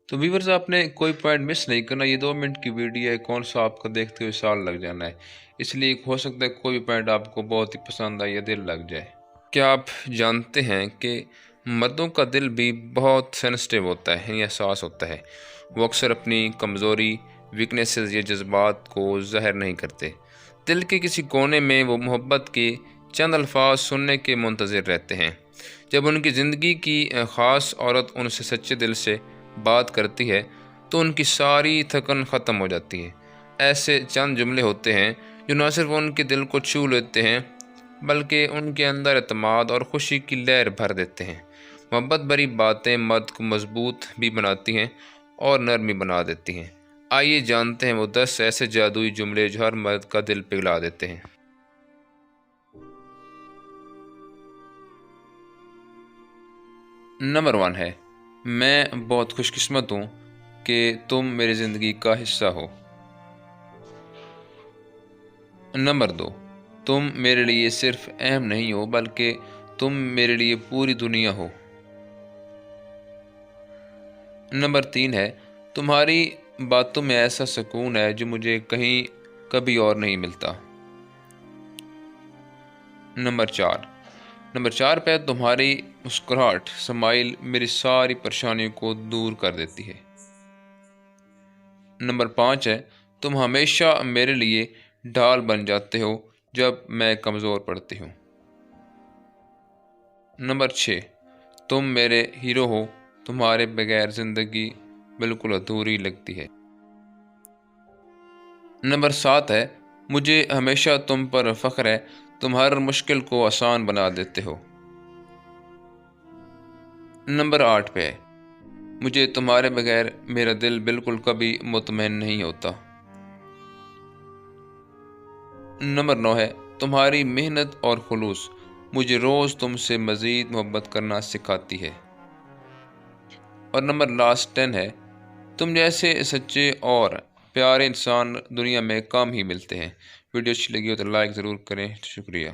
تو व्यूवर्स आपने कोई पॉइंट मिस नहीं करना। ये 2 मिनट की वीडियो है, कौन सा आपका देखते हुए साल लग जाना है, इसलिए हो सकता है कोई भी पॉइंट आपको बहुत ही पसंद आए या दिल लग जाए। क्या आप जानते हैं कि मर्दों का दिल भी बहुत सेंसिटिव होता है, यानी एहसास होता है। वो अक्सर अपनी कमज़ोरी, वीकनेसेस या जज्बात को ज़ाहिर नहीं करते। दिल के किसी कोने में वो मोहब्बत के चंद अल्फाज सुनने के मुंतज़िर रहते हैं। जब उनकी ज़िंदगी की ख़ास औरत उनसे सच्चे दिल से बात करती है तो उनकी सारी थकन ख़त्म हो जाती है। ऐसे चंद जुमले होते हैं जो न सिर्फ उनके दिल को छू लेते हैं बल्कि उनके अंदर एतमाद और ख़ुशी की लहर भर देते हैं। मोहब्बत भरी बातें मर्द को मजबूत भी बनाती हैं और नरम भी बना देती हैं। आइए जानते हैं वो 10 ऐसे जादुई जुमले जो हर मर्द का दिल पिघला देते हैं। नंबर 1 है, मैं बहुत खुशकिस्मत हूँ कि तुम मेरी ज़िंदगी का हिस्सा हो। नंबर 2, तुम मेरे लिए सिर्फ अहम नहीं हो बल्कि तुम मेरे लिए पूरी दुनिया हो। नंबर 3 है, तुम्हारी बातों में ऐसा सुकून है जो मुझे कहीं कभी और नहीं मिलता। नंबर 4 पे तुम्हारी मुस्कुराहट स्माइल मेरी सारी परेशानियों को दूर कर देती है। नंबर 5 है, तुम हमेशा मेरे लिए ढाल बन जाते हो जब मैं कमज़ोर पड़ती हूँ। नंबर 6, तुम मेरे हीरो हो, तुम्हारे बगैर ज़िंदगी बिल्कुल अधूरी लगती है। नंबर 7 है, मुझे हमेशा तुम पर फ़ख्र है, तुम हर मुश्किल को आसान बना देते हो। नंबर 8 पे है, मुझे तुम्हारे बगैर मेरा दिल बिल्कुल कभी मुतमईन नहीं होता। नंबर 9 है, तुम्हारी मेहनत और खुलूस मुझे रोज़ तुमसे मज़ीद मोहब्बत करना सिखाती है। और नंबर लास्ट 10 है, तुम जैसे सच्चे और प्यारे इंसान दुनिया में कम ही मिलते हैं। वीडियो अच्छी लगी हो तो लाइक ज़रूर करें। शुक्रिया।